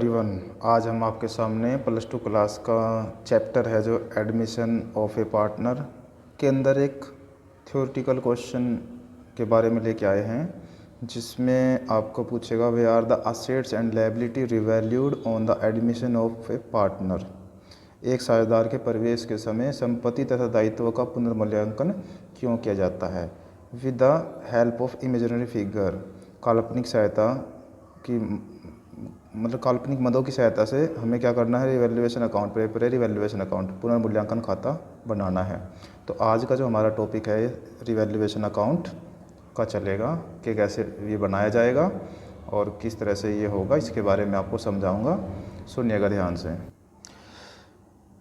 Everyone. आज हम आपके सामने प्लस टू क्लास का चैप्टर है जो एडमिशन ऑफ ए पार्टनर के अंदर एक थ्योरेटिकल क्वेश्चन के बारे में लेके आए हैं, जिसमें आपको पूछेगा वे are the assets and liability revalued on the admission of a partner. एक साझेदार के प्रवेश के समय संपत्ति तथा दायित्व का पुनर्मूल्यांकन क्यों किया जाता है? With the help of imaginary figure. काल्पनिक सहायता की काल्पनिक मदों की सहायता से हमें क्या करना है? रिवैल्यूएशन अकाउंट, प्रेपरेरी रिवैल्यूएशन अकाउंट, पुनर्मूल्यांकन खाता बनाना है। तो आज का जो हमारा टॉपिक है रिवैल्यूएशन अकाउंट का चलेगा कि कैसे ये बनाया जाएगा और किस तरह से ये होगा, इसके बारे में आपको समझाऊंगा। सुनिएगा ध्यान से।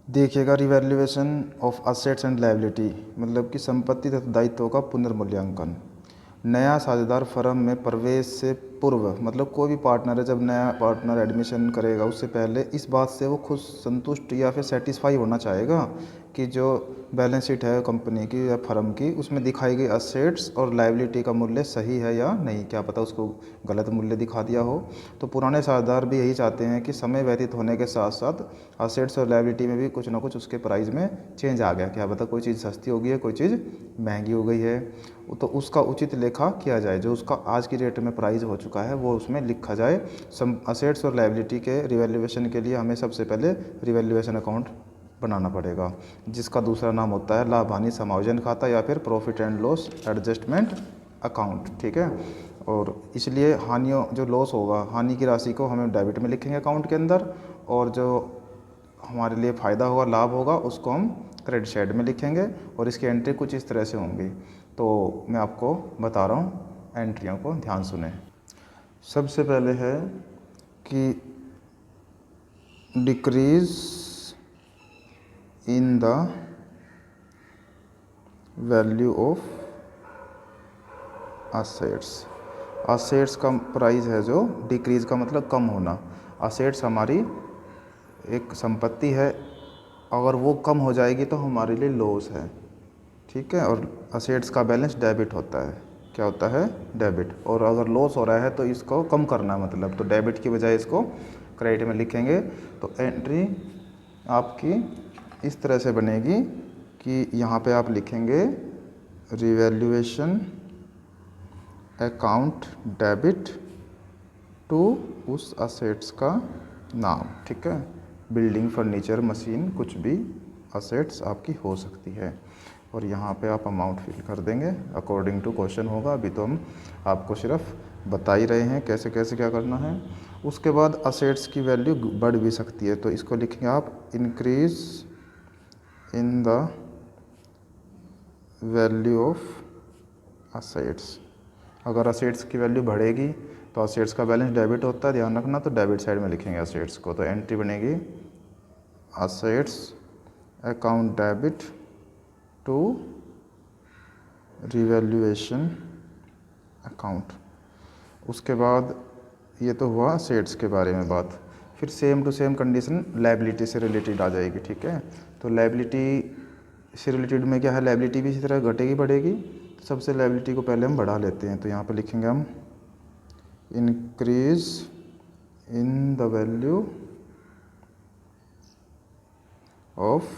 देखिएगा, revaluation of assets and liability मतलब कि संपत्ति तथा दायित्वों का पुनर्मूल्यांकन। नया साझेदार फर्म में प्रवेश से पूर्व, मतलब कोई भी पार्टनर है, जब नया पार्टनर एडमिशन करेगा उससे पहले इस बात से वो खुद संतुष्ट या फिर सेटिस्फाई होना चाहेगा कि जो बैलेंस शीट है कंपनी की या फर्म की, उसमें दिखाई गई असेट्स और लायबिलिटी का मूल्य सही है या नहीं। क्या पता उसको गलत मूल्य दिखा दिया हो। तो पुराने साझेदार भी यही चाहते हैं कि समय व्यतीत होने के साथ साथ असेट्स और लायबिलिटी में भी कुछ ना कुछ उसके प्राइस में चेंज आ गया। क्या पता कोई चीज़ सस्ती हो गई है, कोई चीज़ महंगी हो गई है, तो उसका उचित लेखा किया जाए। जो उसका आज की डेट में प्राइस हो चुका है वो उसमें लिखा जाए। असेट्स और लायबिलिटी के रिवैल्यूएशन के लिए हमें सबसे पहले रिवैल्यूएशन अकाउंट बनाना पड़ेगा, जिसका दूसरा नाम होता है लाभ हानि समायोजन खाता या फिर profit and loss adjustment account. ठीक है। और इसलिए हानियों जो लॉस होगा, हानि की राशि को हमें डेबिट में लिखेंगे अकाउंट के अंदर, और जो हमारे लिए फ़ायदा होगा, लाभ होगा, उसको हम क्रेडिट साइड में लिखेंगे। और इसकी एंट्री कुछ इस तरह से होंगी। तो मैं आपको बता रहा हूँ, एंट्रियों को ध्यान सुने। सबसे पहले है कि decrease in the value of assets. Assets का प्राइस है जो डिक्रीज का मतलब कम होना। असेट्स हमारी एक संपत्ति है, अगर वो कम हो जाएगी तो हमारे लिए लॉस है। ठीक है। और असेट्स का बैलेंस डेबिट होता है। क्या होता है? डेबिट। और अगर लॉस हो रहा है तो इसको कम करना, मतलब तो डेबिट की बजाय इसको क्रेडिट में लिखेंगे। तो एंट्री आपकी इस तरह से बनेगी कि यहाँ पे आप लिखेंगे रिवैल्यूएशन अकाउंट डेबिट टू उस असेट्स का नाम। ठीक है। बिल्डिंग, फर्नीचर, मशीन, कुछ भी असेट्स आपकी हो सकती है। और यहाँ पे आप अमाउंट फिल कर देंगे अकॉर्डिंग टू क्वेश्चन होगा। अभी तो हम आपको सिर्फ बता ही रहे हैं कैसे कैसे क्या करना है। उसके बाद असेट्स की वैल्यू बढ़ भी सकती है, तो इसको लिखेंगे आप increase in the value of assets. अगर असेट्स की वैल्यू बढ़ेगी तो असेट्स का बैलेंस डेबिट होता है, ध्यान रखना। तो डेबिट साइड में लिखेंगे असेट्स को। तो एंट्री बनेगी assets account debit to revaluation account. उसके बाद ये तो हुआ असेट्स के बारे में बात। फिर same to same condition liability से रिलेटेड आ जाएगी। ठीक है। तो लायबिलिटी से रिलेटेड में क्या है? लायबिलिटी भी इसी तरह घटेगी बढ़ेगी। तो सबसे लायबिलिटी को पहले हम बढ़ा लेते हैं। तो यहाँ पे लिखेंगे हम increase in the value of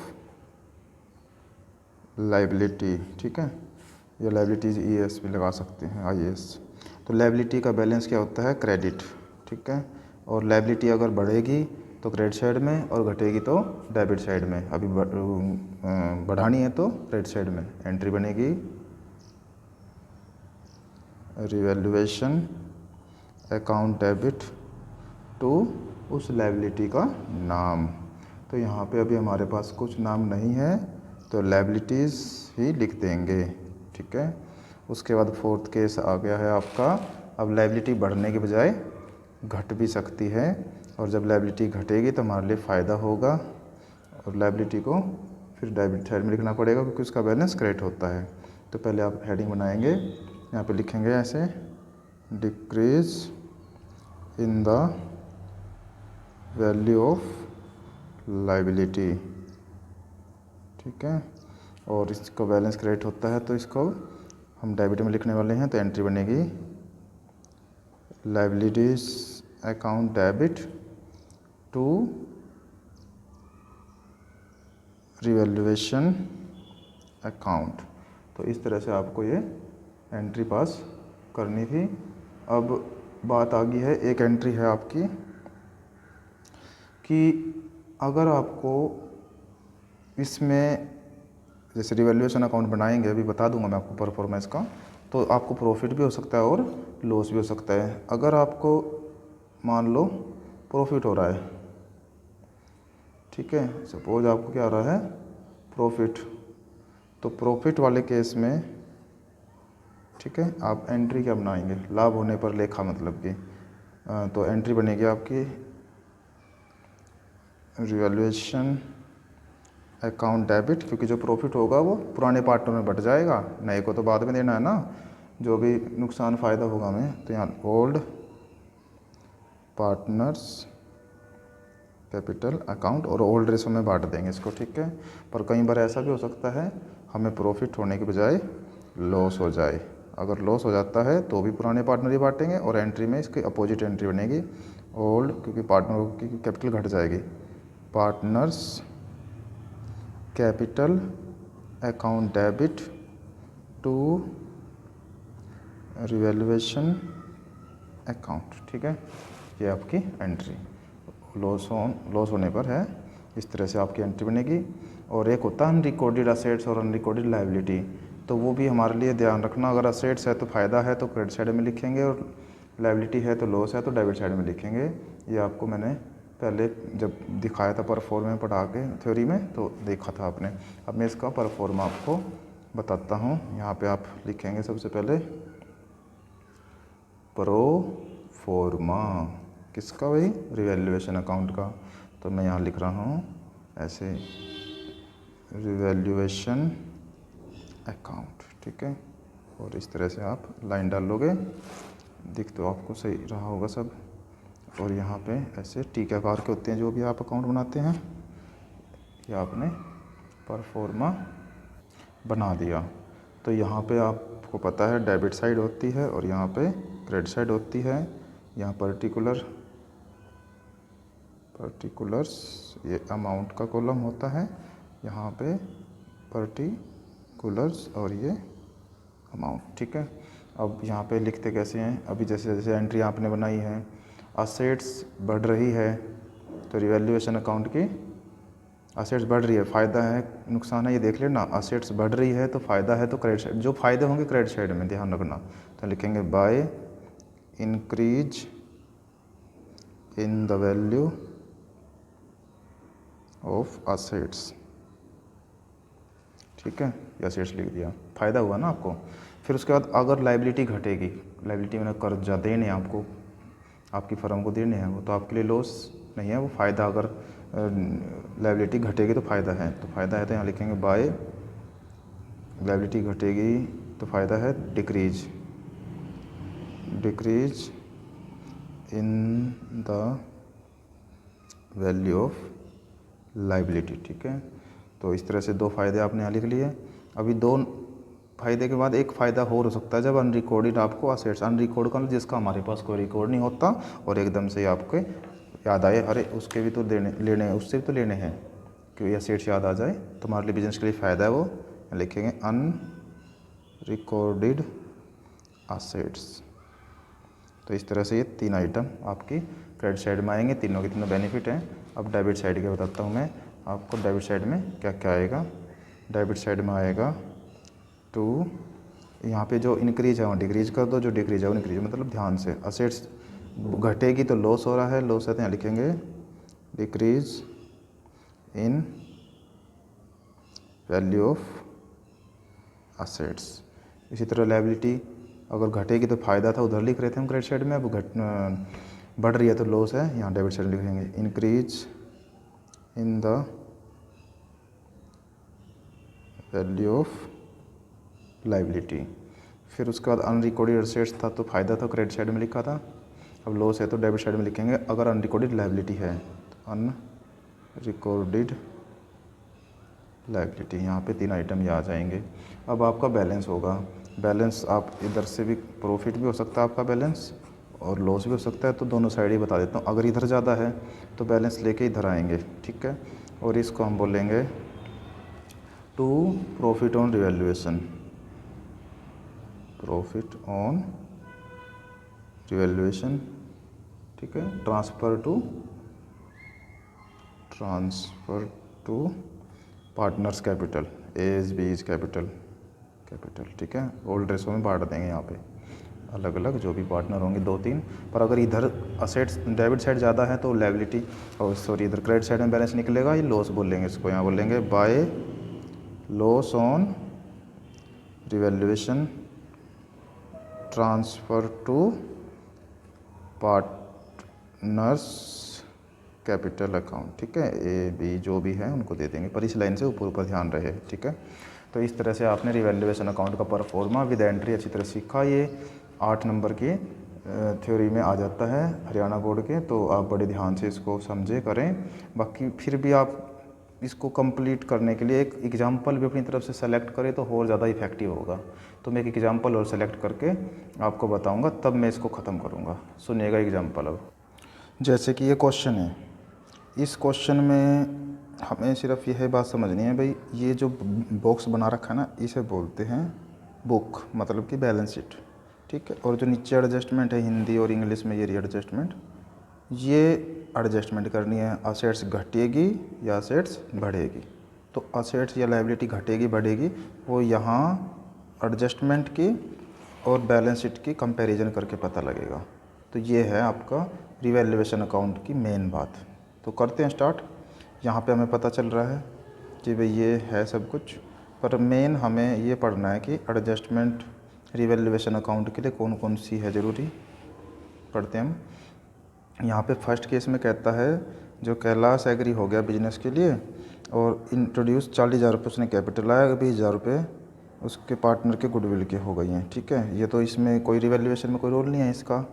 liability. ठीक है। या लायबिलिटीज ES भी लगा सकते हैं, IS। तो लायबिलिटी का बैलेंस क्या होता है? क्रेडिट। ठीक है। और लायबिलिटी अगर बढ़ेगी तो क्रेडिट साइड में, और घटेगी तो डेबिट साइड में। अभी बढ़ानी है तो क्रेडिट साइड में। एंट्री बनेगी रिवैल्यूएशन अकाउंट डेबिट टू उस लायबिलिटी का नाम। तो यहाँ पे अभी हमारे पास कुछ नाम नहीं है, तो लायबिलिटीज़ ही लिख देंगे। ठीक है। उसके बाद फोर्थ केस आ गया है आपका। अब लायबिलिटी बढ़ने के बजाय घट भी सकती है, और जब लायबिलिटी घटेगी तो हमारे लिए फ़ायदा होगा, और लायबिलिटी को फिर डेबिट साइड में लिखना पड़ेगा क्योंकि उसका बैलेंस क्रेडिट होता है। तो पहले आप हेडिंग बनाएंगे, यहाँ पे लिखेंगे ऐसे decrease in the value of liability. ठीक है। और इसको बैलेंस क्रेडिट होता है तो इसको हम डेबिट में लिखने वाले हैं। तो एंट्री बनेगी liabilities account debit to revaluation account. तो इस तरह से आपको ये एंट्री पास करनी थी। अब बात आ गई है, एक एंट्री है आपकी कि अगर आपको इसमें जैसे रिवैल्यूएशन अकाउंट बनाएंगे, अभी बता दूंगा मैं आपको परफॉर्मेंस का, तो आपको प्रॉफिट भी हो सकता है और लॉस भी हो सकता है। अगर आपको मान लो प्रॉफिट हो रहा है, ठीक है, सपोज आपको क्या हो रहा है, प्रॉफिट, तो प्रॉफिट वाले केस में, ठीक है, आप एंट्री क्या बनाएंगे, लाभ होने पर लेखा, मतलब कि तो एंट्री बनेगी आपकी रिवैल्यूएशन अकाउंट डेबिट, क्योंकि जो प्रॉफिट होगा वो पुराने पार्टनर में बट जाएगा, नए को तो बाद में देना है ना, जो भी नुकसान फ़ायदा होगा हमें। तो यहाँ ओल्ड पार्टनर्स कैपिटल अकाउंट और ओल्ड रेशो में बांट देंगे इसको, ठीक है। पर कई बार ऐसा भी हो सकता है हमें प्रॉफिट होने के बजाय लॉस हो जाए। अगर लॉस हो जाता है तो भी पुराने पार्टनर ही बांटेंगे और एंट्री में इसकी अपोजिट एंट्री बनेगी ओल्ड, क्योंकि पार्टनर की कैपिटल घट जाएगी, partners capital account debit to revaluation account, ठीक है। ये आपकी एंट्री लॉस होने पर है, इस तरह से आपकी एंट्री बनेगी। और एक होता है अनरिकॉर्डेड असेट्स और अनरिकॉर्डेड लायबिलिटी, तो वो भी हमारे लिए ध्यान रखना। अगर असेट्स है तो फ़ायदा है तो क्रेडिट साइड में लिखेंगे, और लायबिलिटी है तो लॉस है तो डेबिट साइड में लिखेंगे। ये आपको मैंने पहले जब दिखाया था परफॉर्मा में पढ़ा के थ्योरी में, तो देखा था आपने। अब मैं इसका परफॉर्मा आपको बताता हूँ। यहाँ पे आप लिखेंगे सबसे पहले प्रोफॉर्मा, किसका भाई, रिवैल्यूएशन अकाउंट का। तो मैं यहाँ लिख रहा हूँ ऐसे, रिवैल्यूएशन अकाउंट, ठीक है। और इस तरह से आप लाइन डाल लोगे, दिख तो आपको सही रहा होगा सब। और यहाँ पे ऐसे टी के आकार के होते हैं जो भी आप अकाउंट बनाते हैं, ये आपने परफॉर्मा बना दिया। तो यहाँ पे आपको पता है डेबिट साइड होती है और यहाँ पे क्रेडिट साइड होती है। यहाँ पर्टिकुलर्स ये अमाउंट का कॉलम होता है, यहाँ पे पर्टिकुलर्स और ये अमाउंट, ठीक है। अब यहाँ पे लिखते कैसे हैं, अभी जैसे जैसे एंट्री आपने बनाई है, असेट्स बढ़ रही है तो रिवैल्यूएशन अकाउंट की असेट्स बढ़ रही है, फ़ायदा है नुकसान है ये देख लेना। असेट्स बढ़ रही है तो फ़ायदा है तो क्रेडिट साइड, जो फ़ायदे होंगे क्रेडिट साइड में ध्यान रखना। तो लिखेंगे by increase in the value of assets, ठीक है, ये असेट्स लिख दिया, फ़ायदा हुआ ना आपको। फिर उसके बाद अगर लायबिलिटी घटेगी, लायबिलिटी मैंने कर्जा देने आपको, आपकी फर्म को देने हैं, वो तो आपके लिए लॉस नहीं है, वो फ़ायदा। अगर लायबिलिटी घटेगी तो फ़ायदा है, तो फ़ायदा है तो यहाँ लिखेंगे बाय, लायबिलिटी घटेगी तो फ़ायदा है decrease in the value of liability, ठीक है। तो इस तरह से दो फ़ायदे आपने यहाँ लिख लिए। अभी दो फ़ायदे के बाद एक फ़ायदा और हो सकता है जब अनरिकॉर्डेड आपको असेट्स, अनरिकॉर्ड का जिसका हमारे पास कोई रिकॉर्ड नहीं होता और एकदम से आपके याद आए, अरे उसके भी तो लेने उससे भी तो लेने हैं, क्योंकि असेट्स याद आ जाए तो हमारे लिए बिजनेस के लिए फ़ायदा है। वो लिखेंगे अनरिकॉर्डेड असेट्स। तो इस तरह से ये तीन आइटम आपकी क्रेडिट साइड में आएंगे, तीनों के तीनों बेनिफिट हैं। अब डेबिट साइड के बताता हूँ मैं आपको, डेबिट साइड में क्या क्या आएगा। डेबिट साइड में आएगा टू, यहाँ पे जो इंक्रीज है वो डिक्रीज कर दो, जो डिक्रीज है वो इंक्रीज, मतलब ध्यान से, असेट्स घटेगी तो लॉस हो रहा है, लॉस है तो यहाँ लिखेंगे decrease in value of assets. इसी तरह लायबिलिटी अगर घटेगी तो फ़ायदा था, उधर लिख रहे थे हम क्रेडिट साइड में, अब बढ़ रही है तो लॉस है, यहाँ डेबिट साइड लिखेंगे increase in the value of liability. फिर उसके बाद अनरिकॉर्डेड असेट्स था तो फ़ायदा था, क्रेडिट साइड में लिखा था, अब लॉस है तो डेबिट साइड में लिखेंगे। अगर अनरिकॉर्डेड लायबिलिटी है तो अनरिकॉर्डेड लायबिलिटी, यहाँ पे तीन आइटम ये आ जाएंगे। अब आपका बैलेंस होगा, बैलेंस आप इधर से भी प्रॉफिट भी हो सकता है आपका बैलेंस, और लॉस भी हो सकता है, तो दोनों साइड ही बता देता हूँ। अगर इधर ज़्यादा है तो बैलेंस लेके इधर आएंगे, ठीक है। और इसको हम बोलेंगे to profit on revaluation, profit on revaluation, ठीक है। Transfer to partners capital, A's B's capital, ठीक है। ओल्ड रेशो में बांट देंगे यहाँ पे अलग अलग जो भी पार्टनर होंगे 2-3। पर अगर इधर असेट्स डेबिट साइड ज़्यादा है तो लायबिलिटी, और सॉरी इधर क्रेडिट साइड में बैलेंस निकलेगा, ये लॉस बोलेंगे इसको। यहाँ बोलेंगे by loss on revaluation transfer to partners capital account, ठीक है। ए बी जो भी है उनको दे देंगे, पर इस लाइन से ऊपर ऊपर ध्यान रहे, ठीक है। तो इस तरह से आपने रिवैल्यूएशन अकाउंट का परफॉर्मा विद एंट्री अच्छी तरह सीखा। ये 8 नंबर की थ्योरी में आ जाता है हरियाणा बोर्ड के, तो आप बड़े ध्यान से इसको समझे करें। बाकी फिर भी आप इसको कंप्लीट करने के लिए एक एग्जाम्पल भी अपनी तरफ से सेलेक्ट करें तो और ज़्यादा इफेक्टिव होगा। तो मैं एक एग्जाम्पल और सेलेक्ट करके आपको बताऊंगा, तब मैं इसको ख़त्म करूंगा। सुनिएगा एग्जाम्पल। अब जैसे कि ये क्वेश्चन है, इस क्वेश्चन में हमें सिर्फ यह बात समझनी है भाई, ये जो बॉक्स बना रखा है ना, इसे बोलते हैं बुक, मतलब कि बैलेंस शीट, ठीक है। और जो नीचे एडजस्टमेंट है हिंदी और इंग्लिश में ये रीएडजस्टमेंट, ये एडजस्टमेंट करनी है असेट्स घटेगी या असेट्स बढ़ेगी। तो असेट्स या लायबिलिटी घटेगी बढ़ेगी वो यहाँ एडजस्टमेंट की और बैलेंस शीट की कंपैरिजन करके पता लगेगा। तो ये है आपका रिवैल्यूएशन अकाउंट की मेन बात। तो करते हैं स्टार्ट। यहाँ पे हमें पता चल रहा है कि भाई ये है सब कुछ, पर मेन हमें ये पढ़ना है कि एडजस्टमेंट रिवैल्यूएशन अकाउंट के लिए कौन कौन सी है ज़रूरी। पढ़ते हैं हम। यहाँ पे फर्स्ट केस में कहता है जो कैलाश एग्री हो गया बिजनेस के लिए और इंट्रोड्यूस 40,000 रुपये उसने कैपिटल आया, 20,000 रुपये उसके पार्टनर के गुडविल के हो गई हैं, ठीक है। ये तो इसमें कोई रिवैल्यूएशन में कोई रोल नहीं है इसका।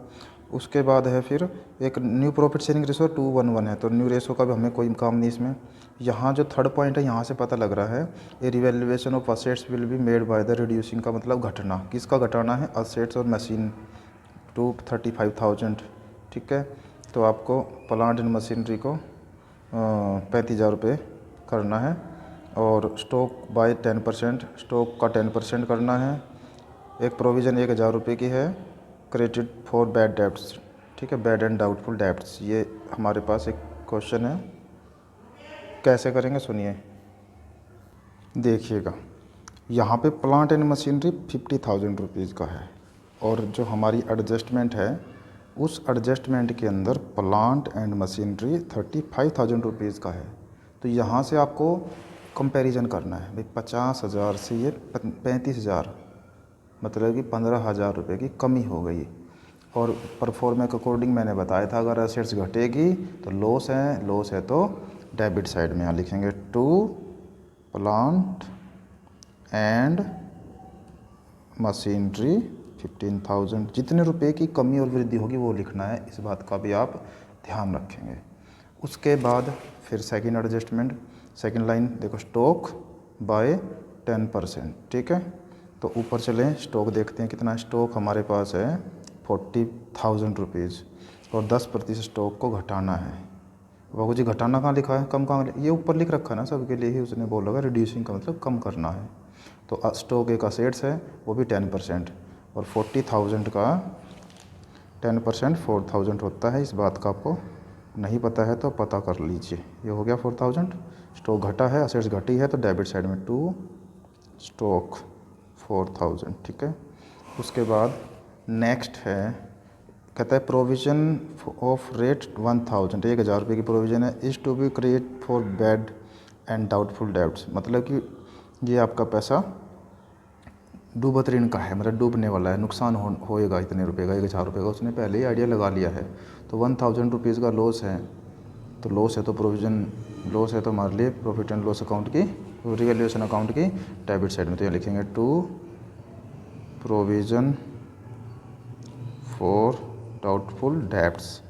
उसके बाद है फिर एक न्यू प्रॉफिट शेयरिंग रेशो 2:1 है, तो न्यू रेशो का भी हमें कोई काम नहीं इसमें। यहाँ जो थर्ड पॉइंट है यहाँ से पता लग रहा है ये revaluation of assets will be made by the reducing का मतलब घटना, किसका घटाना है, असेट्स और मशीन टू 35,000, ठीक है। तो आपको प्लांट एंड मशीनरी को 35,000 रुपये करना है और स्टॉक बाय 10%, स्टॉक का 10% करना है। एक प्रोविज़न 1,000 रुपये की है, क्रेडिट फॉर बैड डेब्ट्स, ठीक है, बैड एंड डाउटफुल डेब्ट्स। ये हमारे पास एक क्वेश्चन है, कैसे करेंगे सुनिए। देखिएगा यहाँ पे प्लांट एंड मशीनरी 50,000 रुपीज़ का है और जो हमारी एडजस्टमेंट है उस एडजस्टमेंट के अंदर प्लांट एंड मशीनरी 35,000 रुपीज़ का है। तो यहाँ से आपको कंपैरिजन करना है भाई 50,000 से ये 35,000, मतलब कि 15,000 रुपये की कमी हो गई। और परफॉर्मेंस के अकॉर्डिंग मैंने बताया था अगर असेट्स घटेगी तो लॉस है, लॉस है तो डेबिट साइड में यहाँ लिखेंगे टू प्लांट एंड मशीनरी 15,000। जितने रुपए की कमी और वृद्धि होगी वो लिखना है, इस बात का भी आप ध्यान रखेंगे। उसके बाद फिर सेकंड एडजस्टमेंट, सेकंड लाइन देखो, स्टॉक बाय 10%, ठीक है। तो ऊपर चलें, स्टॉक देखते हैं कितना स्टॉक हमारे पास है 40,000 रुपीज़ और 10% स्टॉक को घटाना है। बाबू जी घटाना कहाँ लिखा है, कम कहाँ, ये ऊपर लिख रखा है ना, सबके लिए ही उसने बोला होगा, रिड्यूसिंग का मतलब कम करना है। तो स्टॉक एक असेट्स है वो भी 10% और 40,000 का 10% 4,000 होता है। इस बात का आपको नहीं पता है तो पता कर लीजिए। ये हो गया 4,000, स्टॉक घटा है, असेट्स घटी है तो डेबिट साइड में टू स्टॉक 4,000, ठीक है। उसके बाद नेक्स्ट है, कहता है प्रोविज़न ऑफ रेट 1,000, 1,000 रुपये की प्रोविज़न है, is to be create for bad and doubtful debts, मतलब कि ये आपका पैसा डूबत ऋण का है, मतलब डूबने वाला है, नुकसान होएगा इतने रुपए का, 1,000 रुपये का उसने पहले ही आइडिया लगा लिया है। तो 1,000 रुपीज़ का लॉस है, तो लॉस है तो प्रोविज़न लॉस है तो हमारे लिए प्रॉफिट एंड लॉस अकाउंट की रिवैल्यूएशन अकाउंट की डेबिट साइड में, तो ये लिखेंगे to provision for doubtful debts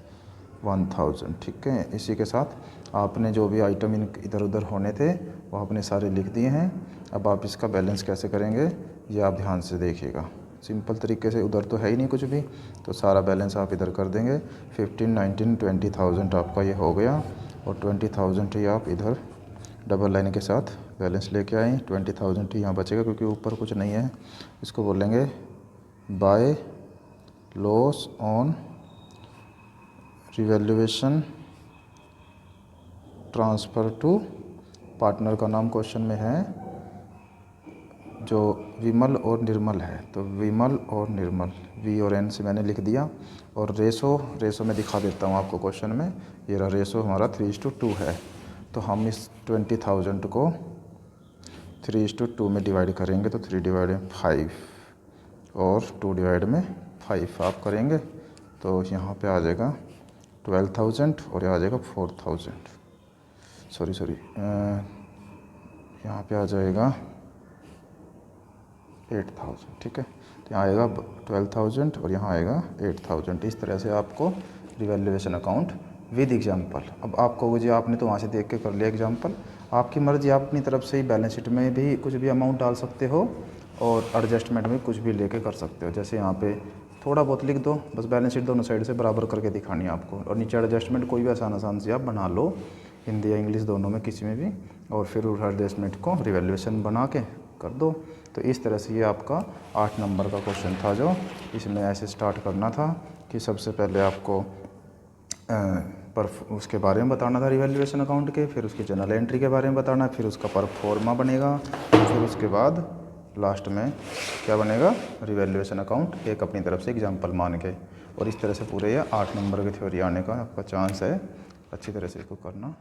1,000, ठीक है। इसी के साथ आपने जो भी आइटम इधर उधर होने थे वो आपने सारे लिख दिए हैं। अब आप इसका बैलेंस कैसे करेंगे ये आप ध्यान से देखिएगा। सिंपल तरीके से, उधर तो है ही नहीं कुछ भी, तो सारा बैलेंस आप इधर कर देंगे। 15, 19, 20,000 आपका ये हो गया, और 20,000 ही आप इधर डबल लाइन के साथ बैलेंस लेके आए। 20,000 ही यहाँ बचेगा क्योंकि ऊपर कुछ नहीं है। इसको बोलेंगे by loss on revaluation transfer to partner का नाम क्वेश्चन में है जो विमल और निर्मल है, तो विमल और निर्मल, वी और एन से मैंने लिख दिया। और रेशो में दिखा देता हूँ आपको क्वेश्चन में। ये रहा रेशो हमारा 3:2 है। तो हम इस 20,000 को 3:2 में डिवाइड करेंगे, तो 3/5 और 2/5 आप करेंगे, तो यहाँ पे आ जाएगा 12,000 और यहाँ आ जाएगा 4,000, सॉरी यहाँ पे आ जाएगा 8,000, ठीक है। तो यहाँ आएगा 12,000 और यहाँ आएगा 8,000। इस तरह से आपको रिवैल्यूएशन अकाउंट विद एग्जाम्पल। अब आपको जी आपने तो वहाँ से देख के कर लिया एग्जाम्पल, आपकी मर्ज़ी, आप अपनी तरफ से ही बैलेंस शीट में भी कुछ भी अमाउंट डाल सकते हो और एडजस्टमेंट में कुछ भी लेके कर सकते हो। जैसे यहाँ पे थोड़ा बहुत लिख दो, बस बैलेंस शीट दोनों साइड से बराबर करके दिखानी है आपको, और नीचे एडजस्टमेंट कोई भी आसान से आप बना लो, हिंदी या इंग्लिश दोनों में किसी में भी, और फिर उस एडजस्टमेंट को रिवैल्यूएशन बना के कर दो। तो इस तरह से ये आपका 8 नंबर का क्वेश्चन था, जो इसमें ऐसे स्टार्ट करना था कि सबसे पहले आपको उसके बारे में बताना था रिवैल्यूएशन अकाउंट के, फिर उसकी जर्नल एंट्री के बारे में बताना, फिर उसका परफॉर्मा बनेगा, फिर उसके बाद लास्ट में क्या बनेगा, रिवैल्यूएशन अकाउंट, एक अपनी तरफ से एग्जाम्पल मान के। और इस तरह से पूरे ये 8 नंबर की थ्योरी आने का आपका चांस है। अच्छी तरह से इसको करना।